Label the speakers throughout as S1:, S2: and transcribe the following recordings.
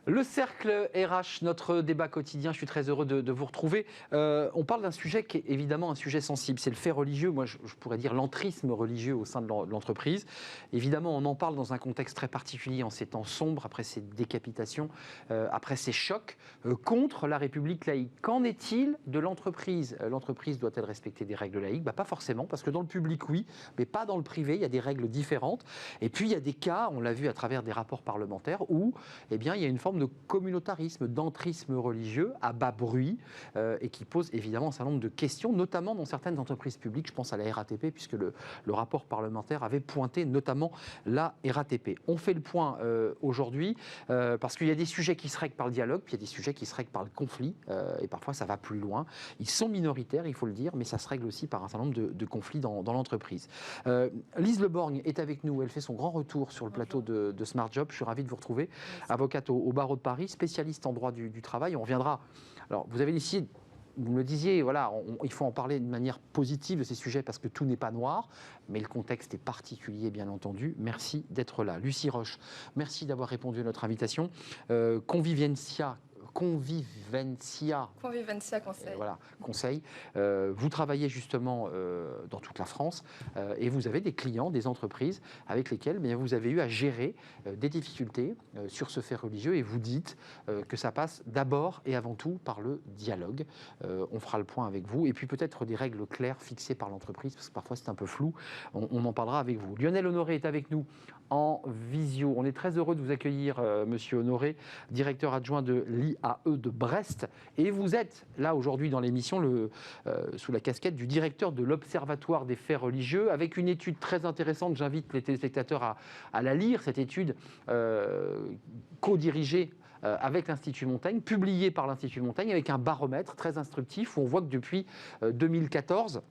S1: Le cercle RH, notre débat quotidien, je suis très heureux de vous retrouver. On parle d'un sujet qui est évidemment un sujet sensible, c'est le fait religieux, moi je pourrais dire l'entrisme religieux au sein de l'entreprise. Évidemment, on en parle dans un contexte très particulier, en ces temps sombres, après ces décapitations, après ces chocs contre la République laïque. Qu'en est-il de l'entreprise? L'entreprise doit-elle respecter des règles laïques? Pas forcément, parce que dans le public, oui, mais pas dans le privé, il y a des règles différentes. Et puis il y a des cas, on l'a vu à travers des rapports parlementaires, où il y a une forme de communautarisme, d'entrisme religieux à bas bruit et qui pose évidemment un certain nombre de questions, notamment dans certaines entreprises publiques. Je pense à la RATP, puisque le rapport parlementaire avait pointé notamment la RATP. On fait le point aujourd'hui parce qu'il y a des sujets qui se règlent par le dialogue, puis il y a des sujets qui se règlent par le conflit et parfois ça va plus loin. Ils sont minoritaires, il faut le dire, mais ça se règle aussi par un certain nombre de conflits dans l'entreprise. Lise Le Borgne est avec nous, elle fait son grand retour sur le plateau de Smart Job. Je suis ravi de vous retrouver. Avocate au barreau de Paris, spécialiste en droit du travail. On reviendra. Alors, vous avez décidé, vous me le disiez, voilà, il faut en parler de manière positive de ces sujets parce que tout n'est pas noir, mais le contexte est particulier, bien entendu. Merci d'être là. Lucie Roche, merci d'avoir répondu à notre invitation. Convivencia
S2: Conseil.
S1: Voilà, conseil. Vous travaillez justement dans toute la France et vous avez des clients, des entreprises avec lesquelles vous avez eu à gérer des difficultés sur ce fait religieux et vous dites que ça passe d'abord et avant tout par le dialogue. On fera le point avec vous et puis peut-être des règles claires fixées par l'entreprise parce que parfois c'est un peu flou. On en parlera avec vous. Lionel Honoré est avec nous en visio. On est très heureux de vous accueillir, monsieur Honoré, directeur adjoint de l'IAE de Brest. Et vous êtes là aujourd'hui dans l'émission sous la casquette du directeur de l'Observatoire des faits religieux, avec une étude très intéressante. J'invite les téléspectateurs à la lire, cette étude co-dirigée avec l'Institut Montaigne, publiée par l'Institut Montaigne, avec un baromètre très instructif où on voit que depuis 2014,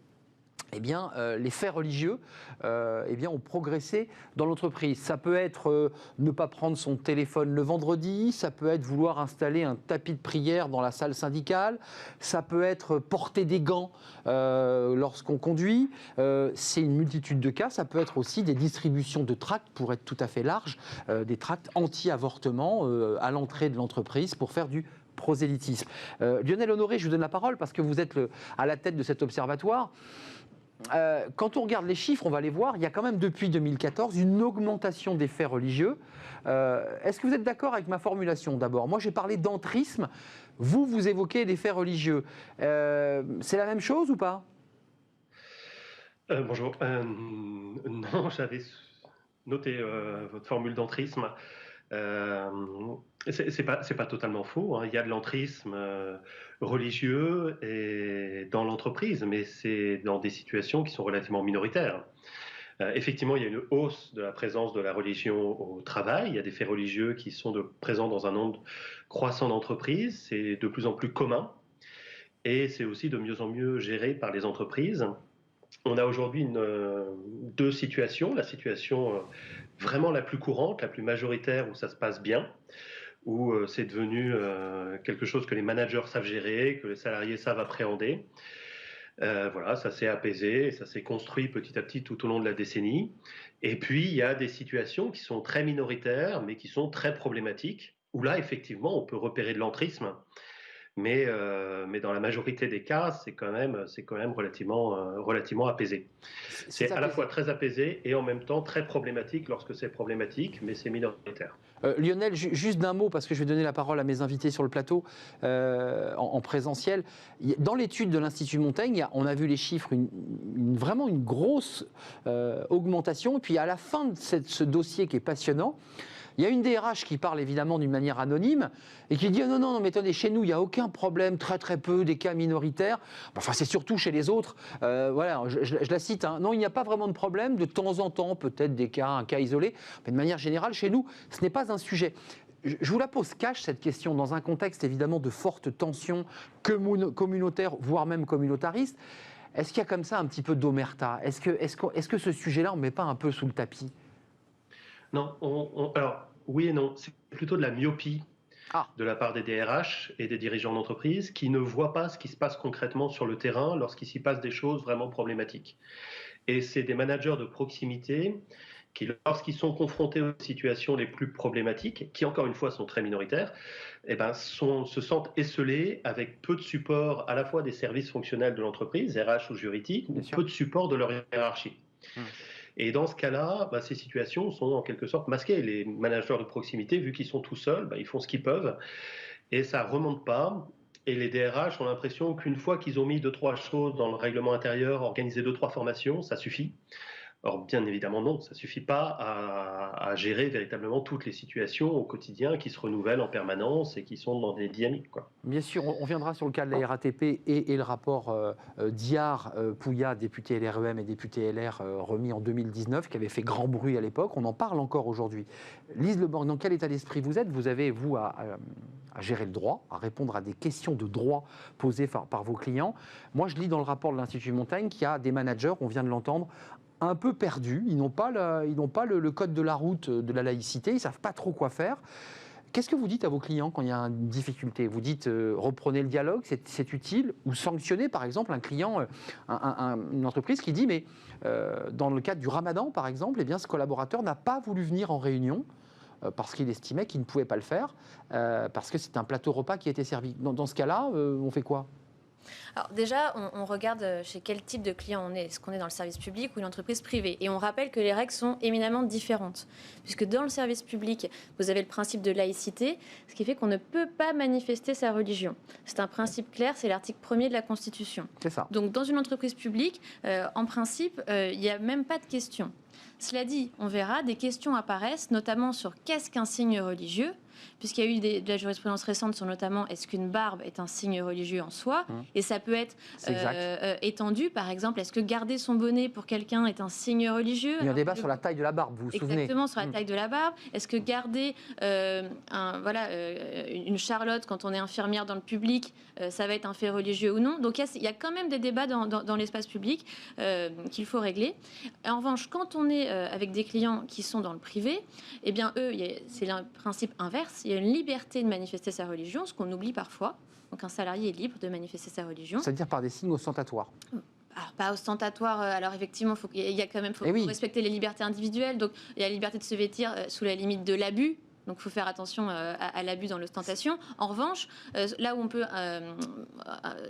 S1: les faits religieux ont progressé dans l'entreprise. Ça peut être ne pas prendre son téléphone le vendredi, ça peut être vouloir installer un tapis de prière dans la salle syndicale, ça peut être porter des gants lorsqu'on conduit. C'est une multitude de cas. Ça peut être aussi des distributions de tracts, pour être tout à fait large, des tracts anti-avortement à l'entrée de l'entreprise pour faire du prosélytisme. Lionel Honoré, je vous donne la parole parce que vous êtes à la tête de cet observatoire. Quand on regarde les chiffres, on va les voir, il y a quand même depuis 2014 une augmentation des faits religieux. Est-ce que vous êtes d'accord avec ma formulation d'abord? Moi j'ai parlé d'entrisme, vous évoquez des faits religieux. C'est la même chose ou pas?
S3: Bonjour. Non, j'avais noté votre formule d'entrisme. C'est pas totalement faux, hein. Il y a de l'entrisme religieux et dans l'entreprise, mais c'est dans des situations qui sont relativement minoritaires. Effectivement, il y a une hausse de la présence de la religion au travail. Il y a des faits religieux qui sont présents dans un nombre croissant d'entreprises. C'est de plus en plus commun et c'est aussi de mieux en mieux géré par les entreprises. On a aujourd'hui deux situations. La situation vraiment la plus courante, la plus majoritaire, où ça se passe bien, où c'est devenu quelque chose que les managers savent gérer, que les salariés savent appréhender. Voilà, ça s'est apaisé, ça s'est construit petit à petit tout au long de la décennie. Et puis, il y a des situations qui sont très minoritaires, mais qui sont très problématiques, où là, effectivement, on peut repérer de l'entrisme. Mais dans la majorité des cas, c'est quand même relativement apaisé. C'est à la fois très apaisé et en même temps très problématique lorsque c'est problématique, mais c'est minoritaire.
S1: Lionel, juste d'un mot, parce que je vais donner la parole à mes invités sur le plateau en présentiel. Dans l'étude de l'Institut Montaigne, on a vu les chiffres, vraiment une grosse augmentation. Et puis à la fin de ce dossier qui est passionnant, il y a une DRH qui parle évidemment d'une manière anonyme et qui dit non, mais attendez, chez nous, il n'y a aucun problème, très peu, des cas minoritaires. Enfin, c'est surtout chez les autres. Voilà, je la cite. Hein. Non, il n'y a pas vraiment de problème. De temps en temps, peut-être un cas isolé. Mais de manière générale, chez nous, ce n'est pas un sujet. Je vous la pose cash, cette question, dans un contexte évidemment de fortes tensions communautaires, voire même communautariste. Est-ce qu'il y a comme ça un petit peu d'omerta? Est-ce que ce sujet-là, on ne met pas un peu sous le tapis?
S3: Non, alors oui et non, c'est plutôt de la myopie de la part des DRH et des dirigeants d'entreprise qui ne voient pas ce qui se passe concrètement sur le terrain lorsqu'il s'y passe des choses vraiment problématiques. Et c'est des managers de proximité qui, lorsqu'ils sont confrontés aux situations les plus problématiques, qui encore une fois sont très minoritaires, eh ben, se sentent esseulés avec peu de support à la fois des services fonctionnels de l'entreprise, RH ou juridique, ou peu de support de leur hiérarchie. Et dans ce cas-là, ces situations sont en quelque sorte masquées. Les managers de proximité, vu qu'ils sont tout seuls, ils font ce qu'ils peuvent et ça ne remonte pas. Et les DRH ont l'impression qu'une fois qu'ils ont mis 2-3 choses dans le règlement intérieur, organisé 2-3 formations, ça suffit. Or, bien évidemment, non, ça ne suffit pas à gérer véritablement toutes les situations au quotidien qui se renouvellent en permanence et qui sont dans des dynamiques, quoi.
S1: Bien sûr, on viendra sur le cas de la RATP et le rapport Diard-Pouillat, député LREM et député LR, remis en 2019, qui avait fait grand bruit à l'époque. On en parle encore aujourd'hui. Lise Leblanc, dans quel état d'esprit vous êtes? Vous avez, vous, à gérer le droit, à répondre à des questions de droit posées par vos clients. Moi, je lis dans le rapport de l'Institut Montaigne qu'il y a des managers, on vient de l'entendre, un peu perdus, ils n'ont pas le code de la route de la laïcité, ils ne savent pas trop quoi faire. Qu'est-ce que vous dites à vos clients quand il y a une difficulté? Vous dites reprenez le dialogue, c'est utile, ou sanctionnez par exemple un client, une entreprise qui dit mais dans le cadre du Ramadan par exemple, eh bien, ce collaborateur n'a pas voulu venir en réunion parce qu'il estimait qu'il ne pouvait pas le faire, parce que c'est un plateau repas qui a été servi. Dans ce cas-là, on fait quoi?
S2: Alors déjà, on regarde chez quel type de client on est. Est-ce qu'on est dans le service public ou une entreprise privée? Et on rappelle que les règles sont éminemment différentes. Puisque dans le service public, vous avez le principe de laïcité, ce qui fait qu'on ne peut pas manifester sa religion. C'est un principe clair, c'est l'article 1er de la Constitution.
S1: C'est ça.
S2: Donc dans une entreprise publique, en principe, il n'y a même pas de question. Cela dit, on verra, des questions apparaissent, notamment sur qu'est-ce qu'un signe religieux, puisqu'il y a eu de la jurisprudence récente sur notamment est-ce qu'une barbe est un signe religieux en soi, et ça peut être étendu, par exemple, est-ce que garder son bonnet pour quelqu'un est un signe religieux?
S1: Il y a un débat sur la taille de la barbe, vous vous souvenez?
S2: Exactement, sur la taille de la barbe. Est-ce que garder une charlotte quand on est infirmière dans le public, ça va être un fait religieux ou non? Donc il y a quand même des débats dans l'espace public qu'il faut régler. En revanche, quand on est avec des clients qui sont dans le privé, eh bien eux, c'est un principe inverse. Il y a une liberté de manifester sa religion, ce qu'on oublie parfois. Donc un salarié est libre de manifester sa religion.
S1: C'est-à-dire par des signes ostentatoires?
S2: Alors, pas ostentatoire. Alors, effectivement, il y a quand même, faut respecter les libertés individuelles. Donc, il y a la liberté de se vêtir sous la limite de l'abus. Donc, il faut faire attention à l'abus dans l'ostentation. En revanche, là où on peut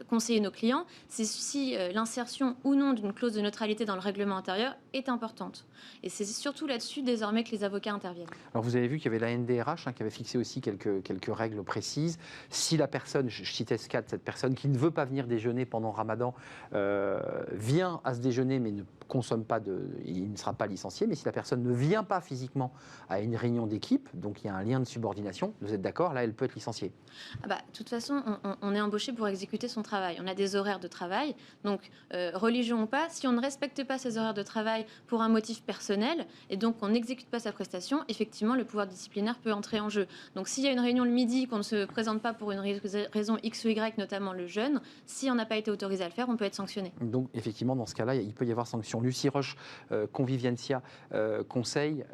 S2: conseiller nos clients, c'est si l'insertion ou non d'une clause de neutralité dans le règlement intérieur est importante. Et c'est surtout là-dessus, désormais, que les avocats interviennent.
S1: Alors, vous avez vu qu'il y avait la NDRH qui avait fixé aussi quelques règles précises. Si la personne, je citais ce cas de cette personne qui ne veut pas venir déjeuner pendant Ramadan, vient à ce déjeuner mais ne consomme pas, il ne sera pas licencié. Mais si la personne ne vient pas physiquement à une réunion d'équipe, donc il y a un lien de subordination, vous êtes d'accord, là, elle peut être licenciée.
S2: De toute façon, on est embauché pour exécuter son travail. On a des horaires de travail. Donc, religion ou pas, si on ne respecte pas ces horaires de travail pour un motif personnel, et donc on n'exécute pas sa prestation, effectivement, le pouvoir disciplinaire peut entrer en jeu. Donc, s'il y a une réunion le midi, qu'on ne se présente pas pour une raison X ou Y, notamment le jeûne, si on n'a pas été autorisé à le faire, on peut être sanctionné.
S1: Donc, effectivement, dans ce cas-là, il peut y avoir sanction. Lucie Roche, Convivientia, conseil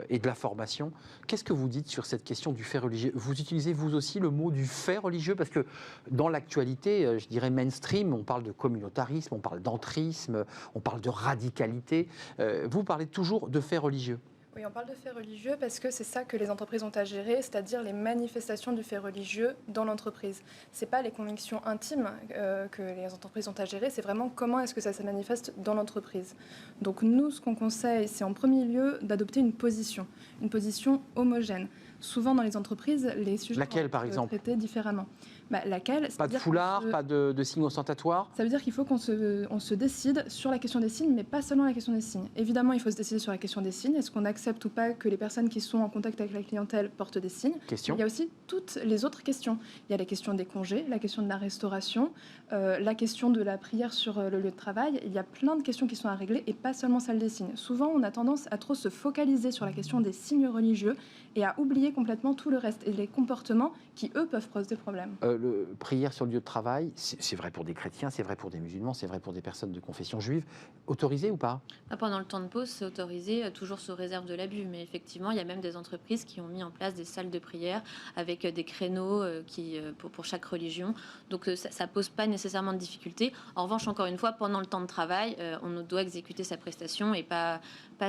S1: et de la formation. Qu'est-ce que vous dites sur cette question du fait religieux? Vous utilisez vous aussi le mot du fait religieux? Parce que dans l'actualité, je dirais mainstream, on parle de communautarisme, on parle d'entrisme, on parle de radicalité. Vous parlez toujours de fait religieux.
S4: Oui, on parle de faits religieux parce que c'est ça que les entreprises ont à gérer, c'est-à-dire les manifestations du fait religieux dans l'entreprise. Ce n'est pas les convictions intimes que les entreprises ont à gérer, c'est vraiment comment est-ce que ça se manifeste dans l'entreprise. Donc nous, ce qu'on conseille, c'est en premier lieu d'adopter une position homogène. Souvent dans les entreprises, les sujets sont traités différemment. Laquelle?
S1: Pas de foulard, pas de signes ostentatoires?
S4: Ça veut dire qu'il faut qu'on se décide sur la question des signes, mais pas seulement la question des signes. Évidemment, il faut se décider sur la question des signes. Est-ce qu'on accepte ou pas que les personnes qui sont en contact avec la clientèle portent des signes? Il y a aussi toutes les autres questions. Il y a la question des congés, la question de la restauration, la question de la prière sur le lieu de travail. Il y a plein de questions qui sont à régler et pas seulement celle des signes. Souvent, on a tendance à trop se focaliser sur la question des signes religieux et à oublier oublier complètement tout le reste et les comportements qui, eux, peuvent poser problème.
S1: Prière sur le lieu de travail, c'est vrai pour des chrétiens, c'est vrai pour des musulmans, c'est vrai pour des personnes de confession juive. Autorisé ou pas?
S2: Pendant le temps de pause, c'est autorisé, toujours sous réserve de l'abus. Mais effectivement, il y a même des entreprises qui ont mis en place des salles de prière avec des créneaux pour chaque religion. Donc ça ne pose pas nécessairement de difficulté. En revanche, encore une fois, pendant le temps de travail, on doit exécuter sa prestation et pas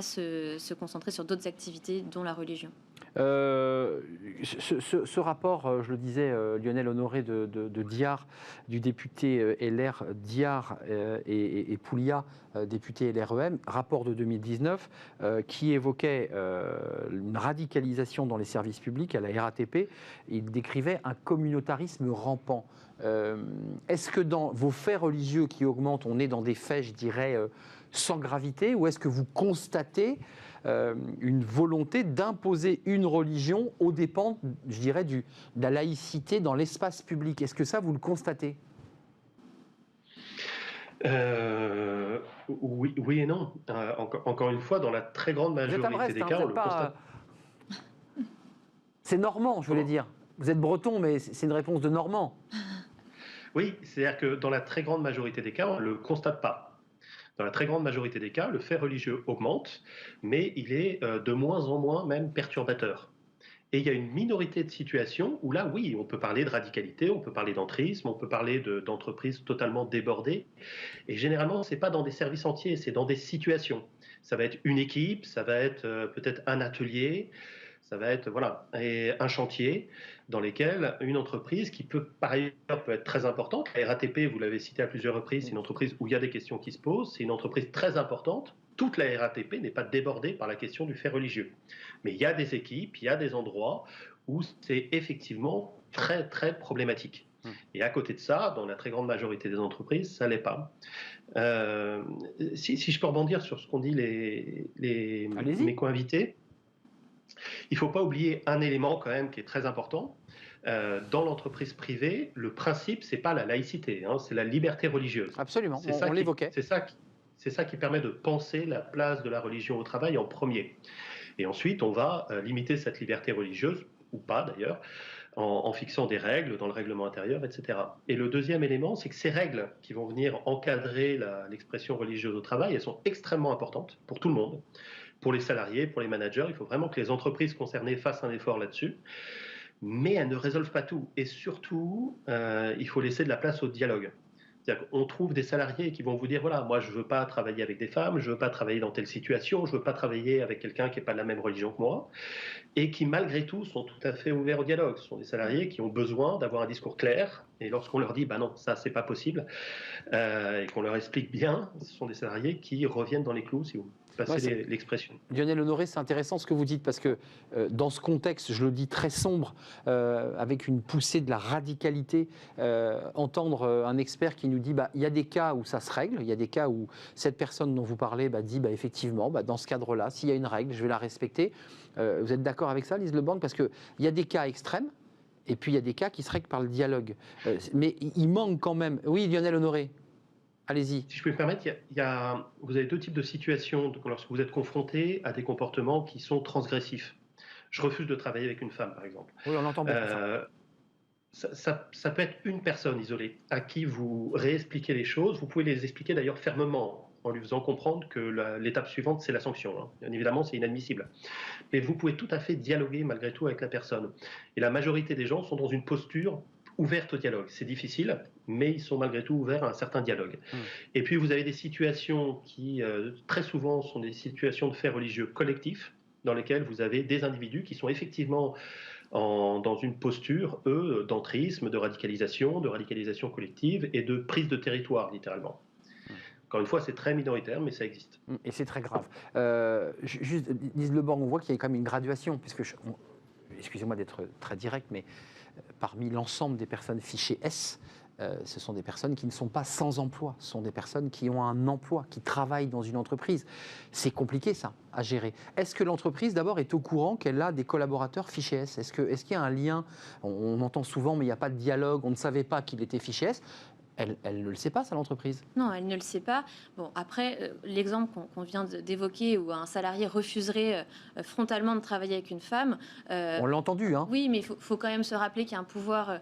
S2: se concentrer sur d'autres activités, dont la religion.
S1: Ce rapport, je le disais, Lionel Honoré de Diar, du député LR Diar et Poulia, député LREM, rapport de 2019, qui évoquait une radicalisation dans les services publics à la RATP. Il décrivait un communautarisme rampant. Est-ce que dans vos faits religieux qui augmentent, on est dans des faits, je dirais, sans gravité, ou est-ce que vous constatez une volonté d'imposer une religion aux dépens, je dirais, de la laïcité dans l'espace public? Est-ce que ça, vous le constatez?
S3: Oui et non. Encore une fois, dans la très grande majorité des cas, on le constate.
S1: C'est normand, je voulais dire. Vous êtes breton, mais c'est une réponse de normand.
S3: Oui, c'est-à-dire que dans la très grande majorité des cas, on ne le constate pas. Dans la très grande majorité des cas, le fait religieux augmente, mais il est de moins en moins même perturbateur. Et il y a une minorité de situations où là, oui, on peut parler de radicalité, on peut parler d'entrisme, on peut parler d'entreprises totalement débordées. Et généralement, ce n'est pas dans des services entiers, c'est dans des situations. Ça va être une équipe, ça va être peut-être un atelier, ça va être et un chantier dans lesquels une entreprise qui peut par ailleurs peut être très importante. La RATP, vous l'avez cité à plusieurs reprises, c'est une entreprise où il y a des questions qui se posent, c'est une entreprise très importante. Toute la RATP n'est pas débordée par la question du fait religieux. Mais il y a des équipes, il y a des endroits où c'est effectivement très très problématique. Et à côté de ça, dans la très grande majorité des entreprises, ça ne l'est pas. Si je peux rebondir sur ce qu'ont dit mes co-invités, il ne faut pas oublier un élément quand même qui est très important. Dans l'entreprise privée, le principe, ce n'est pas la laïcité, c'est la liberté religieuse.
S1: Absolument, on l'évoquait.
S3: C'est ça qui permet de penser la place de la religion au travail en premier. Et ensuite, on va limiter cette liberté religieuse, ou pas d'ailleurs, en fixant des règles dans le règlement intérieur, etc. Et le deuxième élément, c'est que ces règles qui vont venir encadrer l'expression religieuse au travail, elles sont extrêmement importantes pour tout le monde. Pour les salariés, pour les managers, il faut vraiment que les entreprises concernées fassent un effort là-dessus. Mais elles ne résolvent pas tout. Et surtout, il faut laisser de la place au dialogue. C'est-à-dire qu'on trouve des salariés qui vont vous dire, voilà, moi je ne veux pas travailler avec des femmes, je ne veux pas travailler dans telle situation, je ne veux pas travailler avec quelqu'un qui n'est pas de la même religion que moi, et qui malgré tout sont tout à fait ouverts au dialogue. Ce sont des salariés qui ont besoin d'avoir un discours clair, et lorsqu'on leur dit, bah non, ça c'est pas possible, et qu'on leur explique bien, ce sont des salariés qui reviennent dans les clous, si vous passez l'expression.
S1: Lionel Honoré, c'est intéressant ce que vous dites, parce que dans ce contexte, je le dis très sombre, avec une poussée de la radicalité, entendre un expert qui nous dit, il y a des cas où ça se règle, il y a des cas où cette personne dont vous parlez dit, effectivement, dans ce cadre-là, s'il y a une règle, je vais la respecter. Vous êtes d'accord avec ça, Lise Leborgne? Parce qu'il y a des cas extrêmes, et puis il y a des cas qui se règlent par le dialogue. Mais il manque quand même... Oui, Lionel Honoré, allez-y.
S3: Si je peux me permettre, vous avez deux types de situations lorsque vous êtes confronté à des comportements qui sont transgressifs. Je refuse de travailler avec une femme, par exemple.
S1: Oui, on entend beaucoup ça.
S3: Ça peut être une personne isolée à qui vous réexpliquez les choses. Vous pouvez les expliquer d'ailleurs fermement, en lui faisant comprendre que l'étape suivante, c'est la sanction. Bien évidemment, c'est inadmissible. Mais vous pouvez tout à fait dialoguer malgré tout avec la personne. Et la majorité des gens sont dans une posture ouverte au dialogue. C'est difficile, mais ils sont malgré tout ouverts à un certain dialogue. Et puis, vous avez des situations qui, très souvent, sont des situations de faits religieux collectifs, dans lesquelles vous avez des individus qui sont effectivement dans une posture, eux, d'entrisme, de radicalisation collective et de prise de territoire, littéralement. Encore une fois, c'est très minoritaire, mais ça existe.
S1: Et c'est très grave. Juste, Lise Leborgne, on voit qu'il y a quand même une graduation, puisque, excusez-moi d'être très direct, mais parmi l'ensemble des personnes fichées S, ce sont des personnes qui ne sont pas sans emploi, ce sont des personnes qui ont un emploi, qui travaillent dans une entreprise. C'est compliqué, ça, à gérer. Est-ce que l'entreprise, d'abord, est au courant qu'elle a des collaborateurs fichés S? Est-ce qu'il y a un lien? On entend souvent, mais il n'y a pas de dialogue, on ne savait pas qu'il était fiché S. Elle ne le sait pas, ça, l'entreprise?
S2: Non, elle ne le sait pas. Bon, après, l'exemple qu'on vient d'évoquer, où un salarié refuserait frontalement de travailler avec une femme...
S1: On l'a entendu, hein.
S2: Oui, mais il faut quand même se rappeler qu'il y a un pouvoir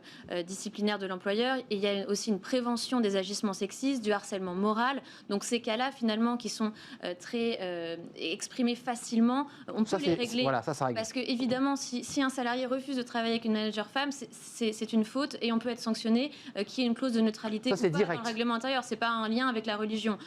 S2: disciplinaire de l'employeur, et il y a aussi une prévention des agissements sexistes, du harcèlement moral. Donc ces cas-là, finalement, qui sont très exprimés facilement, on peut les régler.
S1: Voilà, ça règle.
S2: Parce que, évidemment, si un salarié refuse de travailler avec une manager femme, c'est une faute, et on peut être sanctionné, qu'il y ait une clause de neutralité.
S1: Ça, c'est direct.
S2: Dans le règlement intérieur, c'est pas un lien avec la religion.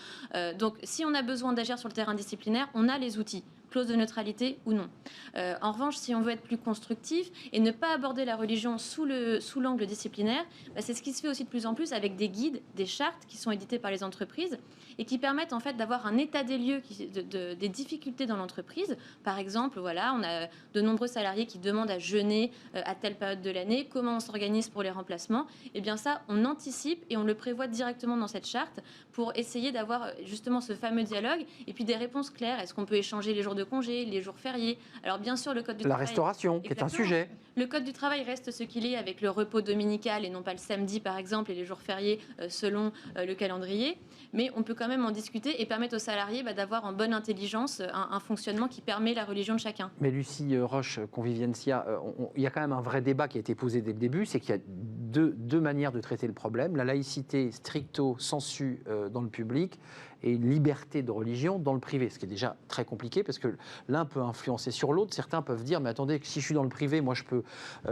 S2: Donc, si on a besoin d'agir sur le terrain disciplinaire, on a les outils, clause de neutralité ou non. En revanche, si on veut être plus constructif et ne pas aborder la religion sous l'angle disciplinaire, c'est ce qui se fait aussi de plus en plus avec des guides, des chartes qui sont éditées par les entreprises et qui permettent en fait d'avoir un état des lieux des difficultés dans l'entreprise. Par exemple, voilà, on a de nombreux salariés qui demandent à jeûner à telle période de l'année, comment on s'organise pour les remplacements. Et bien ça, on anticipe et on le prévoit directement dans cette charte pour essayer d'avoir justement ce fameux dialogue et puis des réponses claires. Est-ce qu'on peut échanger les jours de congé, les jours fériés? Alors bien sûr, le code du travail...
S1: La restauration, qui est un sujet.
S2: Le code du travail reste ce qu'il est avec le repos dominical et non pas le samedi par exemple et les jours fériés selon le calendrier. Mais on peut quand même en discuter et permettre aux salariés d'avoir en bonne intelligence un fonctionnement qui permet la religion de chacun.
S1: Mais Lucie Roche, Conviviencia, il y a quand même un vrai débat qui a été posé dès le début, c'est qu'il y a deux manières de traiter le problème. La laïcité stricto sensu dans le public et une liberté de religion dans le privé, ce qui est déjà très compliqué parce que l'un peut influencer sur l'autre. Certains peuvent dire, mais attendez, si je suis dans le privé, moi je peux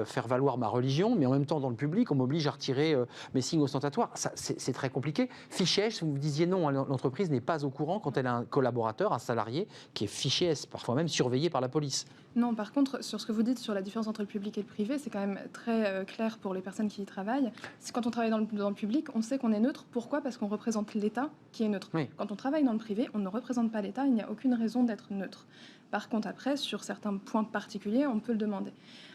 S1: faire valoir ma religion, mais en même temps dans le public, on m'oblige à retirer mes signes ostentatoires. C'est très compliqué. Fiché S, vous me disiez non, l'entreprise n'est pas au courant quand elle a un collaborateur, un salarié, qui est fiché S, parfois même surveillé par la police.
S4: Non, par contre, sur ce que vous dites sur la différence entre le public et le privé, c'est quand même très clair pour les personnes qui y travaillent. Quand on travaille dans le public, on sait qu'on est neutre. Pourquoi? Parce qu'on représente l'État qui est neutre.
S1: Oui.
S4: Quand on travaille dans le privé, on ne représente pas l'État, il n'y a aucune raison d'être neutre. Par contre, après, sur certains points particuliers, on peut le demander.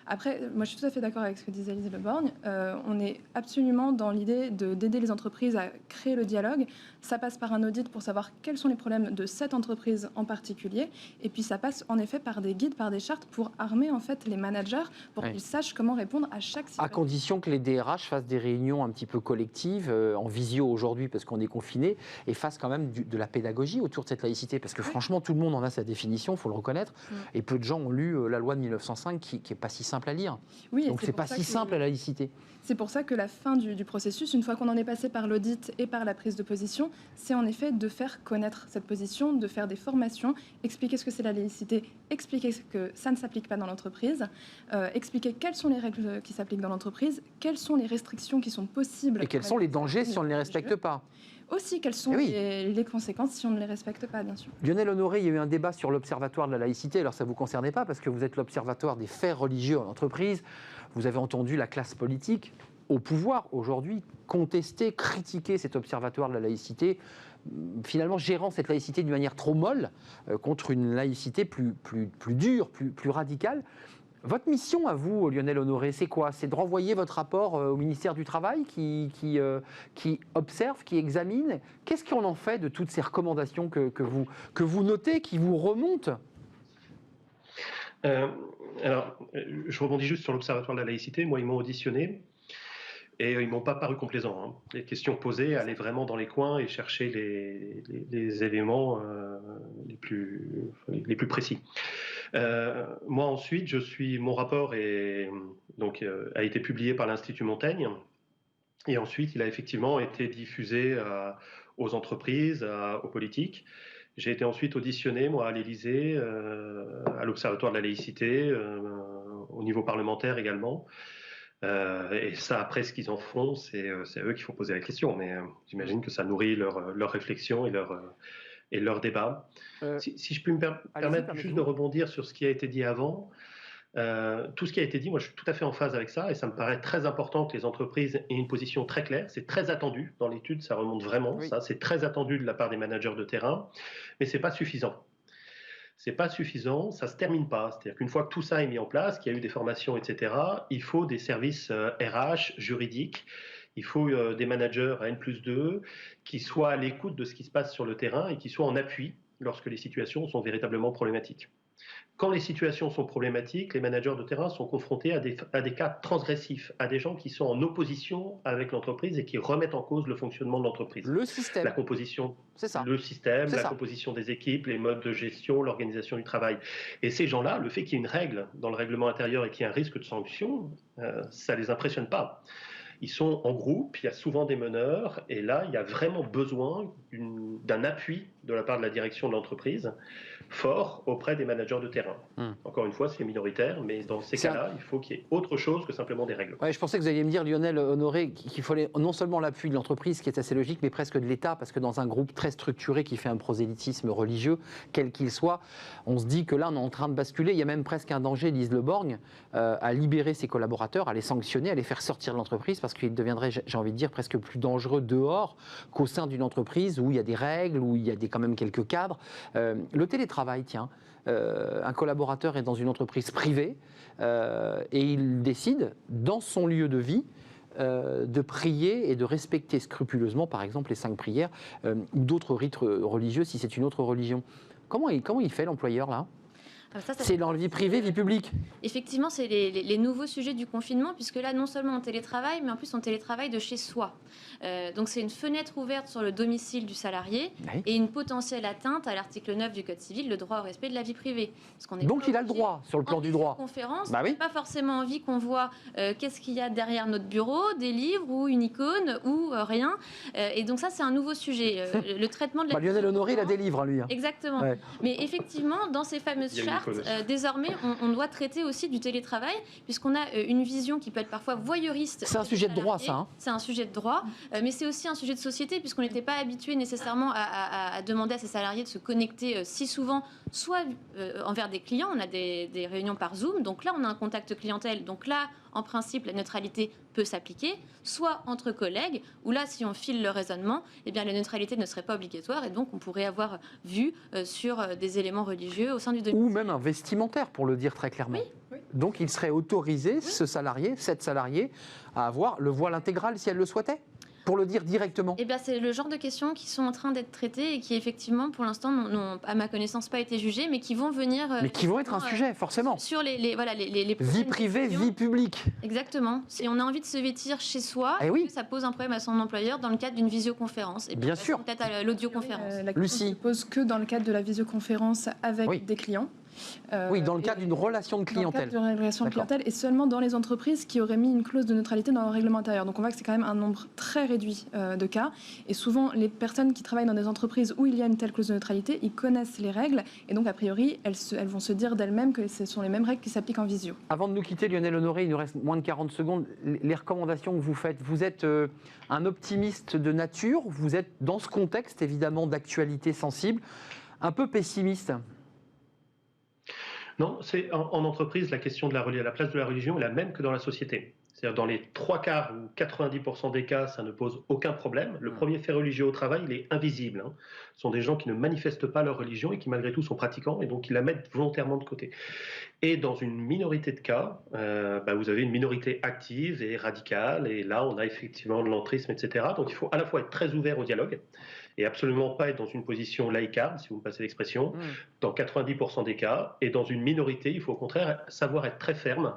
S4: Après, moi, je suis tout à fait d'accord avec ce que disait Lise Le Borgne. On est absolument dans l'idée d'aider les entreprises à créer le dialogue. Ça passe par un audit pour savoir quels sont les problèmes de cette entreprise en particulier. Et puis, ça passe en effet par des guides, par des chartes pour armer en fait les managers pour qu'ils sachent comment répondre à chaque situation.
S1: À condition que les DRH fassent des réunions un petit peu collectives, en visio aujourd'hui parce qu'on est confiné, et fassent quand même de la pédagogie autour de cette laïcité. Parce que franchement, tout le monde en a sa définition, il faut le reconnaître. Et peu de gens ont lu la loi de 1905 qui n'est pas si simple à lire.
S4: Oui,
S1: donc c'est pas si simple la laïcité.
S4: C'est pour ça que la fin du processus, une fois qu'on en est passé par l'audit et par la prise de position, c'est en effet de faire connaître cette position, de faire des formations, expliquer ce que c'est la laïcité, expliquer que ça ne s'applique pas dans l'entreprise, expliquer quelles sont les règles qui s'appliquent dans l'entreprise, quelles sont les restrictions qui sont possibles.
S1: Et quels sont les dangers si on ne les respecte pas.
S4: Aussi, quelles sont les conséquences si on ne les respecte pas, bien sûr.
S1: Lionel Honoré, il y a eu un débat sur l'Observatoire de la laïcité. Alors, ça ne vous concernait pas parce que vous êtes l'Observatoire des faits religieux en entreprise. Vous avez entendu la classe politique au pouvoir aujourd'hui contester, critiquer cet Observatoire de la laïcité, finalement gérant cette laïcité d'une manière trop molle contre une laïcité plus dure, plus radicale. Votre mission à vous, Lionel Honoré, c'est quoi? C'est de renvoyer votre rapport au ministère du Travail qui observe, qui examine. Qu'est-ce qu'on en fait de toutes ces recommandations que vous notez, qui vous remontent?
S3: Alors, je rebondis juste sur l'Observatoire de la laïcité. Moi, ils m'ont auditionné et ils ne m'ont pas paru complaisants. Hein. Les questions posées allaient vraiment dans les coins et chercher les éléments les plus précis. Moi ensuite, mon rapport a été publié par l'Institut Montaigne et ensuite il a effectivement été diffusé aux entreprises, aux politiques. J'ai été ensuite auditionné, moi, à l'Élysée, à l'Observatoire de la laïcité, au niveau parlementaire également. Et ça, après, ce qu'ils en font, c'est à eux qu'il faut poser la question. Mais j'imagine que ça nourrit leur réflexion et leur débat. Si je peux me permettre juste de rebondir sur ce qui a été dit avant, tout ce qui a été dit, moi je suis tout à fait en phase avec ça et ça me paraît très important que les entreprises aient une position très claire. C'est très attendu dans l'étude, ça remonte vraiment, ça c'est très attendu de la part des managers de terrain, mais c'est pas suffisant. C'est pas suffisant, ça se termine pas. C'est-à-dire qu'une fois que tout ça est mis en place, qu'il y a eu des formations, etc., il faut des services RH, juridiques. Il faut des managers à N+2 qui soient à l'écoute de ce qui se passe sur le terrain et qui soient en appui lorsque les situations sont véritablement problématiques. quand les situations sont problématiques, les managers de terrain sont confrontés à des cas transgressifs, à des gens qui sont en opposition avec l'entreprise et qui remettent en cause le fonctionnement de l'entreprise.
S1: Le système.
S3: La composition,
S1: le
S3: système, la composition des équipes, les modes de gestion, l'organisation du travail. Et ces gens-là, le fait qu'il y ait une règle dans le règlement intérieur et qu'il y ait un risque de sanction, ça ne les impressionne pas. Ils sont en groupe, il y a souvent des meneurs, et là, il y a vraiment besoin d'un appui de la part de la direction de l'entreprise fort auprès des managers de terrain. Encore une fois, c'est minoritaire, mais dans ces cas-là, il faut qu'il y ait autre chose que simplement des règles.
S1: Ouais, je pensais que vous alliez me dire, Lionel Honoré, qu'il fallait non seulement l'appui de l'entreprise, ce qui est assez logique, mais presque de l'État, parce que dans un groupe très structuré qui fait un prosélytisme religieux, quel qu'il soit, on se dit que là, on est en train de basculer. Il y a même presque un danger, Lise Le Borgne, à libérer ses collaborateurs, à les sanctionner, à les faire sortir de l'entreprise, parce qu'il deviendrait, j'ai envie de dire, presque plus dangereux dehors qu'au sein d'une entreprise où il y a des règles, où il y a quand même quelques cadres. Le télétravail, tiens, un collaborateur est dans une entreprise privée et il décide, dans son lieu de vie, de prier et de respecter scrupuleusement, par exemple, les 5 prières ou d'autres rites religieux, si c'est une autre religion. Comment il fait, l'employeur, là ? C'est dans la vie privée, vie publique.
S2: Effectivement, c'est les nouveaux sujets du confinement, puisque là, non seulement on télétravaille, mais en plus on télétravaille de chez soi. Donc c'est une fenêtre ouverte sur le domicile du salarié et une potentielle atteinte à l'article 9 du Code civil, le droit au respect de la vie privée.
S1: Donc il a le droit, sur le plan du droit.
S2: Conférence, on n'a pas forcément envie qu'on voit qu'est-ce qu'il y a derrière notre bureau, des livres ou une icône ou rien. Et donc ça, c'est un nouveau sujet. Le traitement de la
S1: Lionel Honoré, il a des livres, lui.
S2: Exactement. Ouais. Mais effectivement, dans ces fameuses chartes, désormais, on doit traiter aussi du télétravail, puisqu'on a une vision qui peut être parfois voyeuriste.
S1: C'est un sujet de droit, ça.
S2: C'est un sujet de droit, mais c'est aussi un sujet de société, puisqu'on n'était pas habitué nécessairement à demander à ses salariés de se connecter si souvent, soit envers des clients, on a des réunions par Zoom, donc là, on a un contact clientèle, donc là, en principe, la neutralité peut s'appliquer, soit entre collègues, où là, si on file le raisonnement, eh bien, la neutralité ne serait pas obligatoire, et donc on pourrait avoir vu sur des éléments religieux au sein du domicile.
S1: Ou même un vestimentaire, pour le dire très clairement.
S2: Oui.
S1: Donc il serait autorisé, ce salarié, cette salariée, à avoir le voile intégral si elle le souhaitait ? Pour le dire directement.
S2: Eh bien, c'est le genre de questions qui sont en train d'être traitées et qui, effectivement, pour l'instant, n'ont, à ma connaissance, pas été jugées, mais qui vont venir...
S1: mais qui vont être un sujet, forcément.
S2: Sur les
S1: vie privée, vie publique.
S2: Exactement. Si on a envie de se vêtir chez soi, ça pose un problème à son employeur dans le cadre d'une visioconférence. Et
S1: bien sûr.
S2: Peut-être à l'audioconférence.
S4: La question ne se pose que dans le cadre de la visioconférence avec des clients.
S1: Oui, dans le cadre d'une relation de clientèle.
S4: Dans le cadre d'une relation de clientèle et seulement dans les entreprises qui auraient mis une clause de neutralité dans leur règlement intérieur. Donc on voit que c'est quand même un nombre très réduit de cas. Et souvent, les personnes qui travaillent dans des entreprises où il y a une telle clause de neutralité, ils connaissent les règles et donc a priori, elles vont se dire d'elles-mêmes que ce sont les mêmes règles qui s'appliquent en visio.
S1: Avant de nous quitter, Lionel Honoré, il nous reste moins de 40 secondes. Les recommandations que vous faites, vous êtes un optimiste de nature, vous êtes dans ce contexte évidemment d'actualité sensible, un peu pessimiste.
S3: Non, c'est en entreprise, la question de la place de la religion est la même que dans la société. C'est-à-dire dans les 3/4 ou 90% des cas, ça ne pose aucun problème. Le premier fait religieux au travail, il est invisible. Ce sont des gens qui ne manifestent pas leur religion et qui malgré tout sont pratiquants et donc qui la mettent volontairement de côté. Et dans une minorité de cas, vous avez une minorité active et radicale et là on a effectivement de l'entrisme, etc. Donc il faut à la fois être très ouvert au dialogue et absolument pas être dans une position laïcarde, si vous me passez l'expression, dans 90% des cas. Et dans une minorité, il faut au contraire savoir être très ferme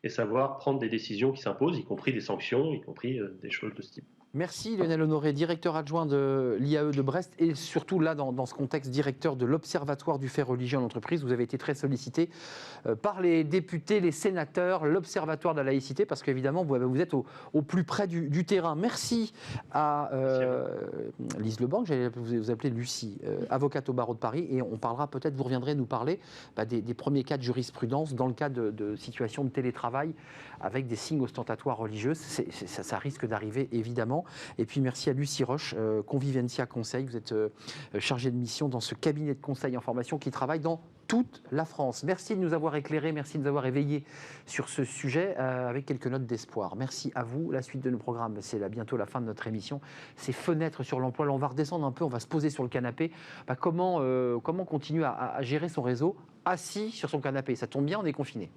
S3: et savoir prendre des décisions qui s'imposent, y compris des sanctions, y compris des choses de ce type.
S1: Merci Lionel Honoré, directeur adjoint de l'IAE de Brest et surtout là dans ce contexte directeur de l'Observatoire du fait religieux en entreprise. Vous avez été très sollicité par les députés, les sénateurs, l'Observatoire de la laïcité parce qu'évidemment vous êtes au plus près du terrain. Merci à Lise Le Borgne, j'allais vous appeler Lucie, avocate au barreau de Paris et on parlera peut-être, vous reviendrez nous parler des premiers cas de jurisprudence dans le cas de situations de télétravail avec des signes ostentatoires religieux. Ça risque d'arriver évidemment. Et puis merci à Lucie Roche, Convivencia Conseil. Vous êtes chargée de mission dans ce cabinet de conseil en formation qui travaille dans toute la France. Merci de nous avoir éclairés, merci de nous avoir éveillés sur ce sujet avec quelques notes d'espoir. Merci à vous. La suite de nos programmes, c'est là bientôt la fin de notre émission. C'est Fenêtre sur l'emploi. Là, on va redescendre un peu, on va se poser sur le canapé. Comment continuer à gérer son réseau assis sur son canapé? Ça tombe bien, on est confiné.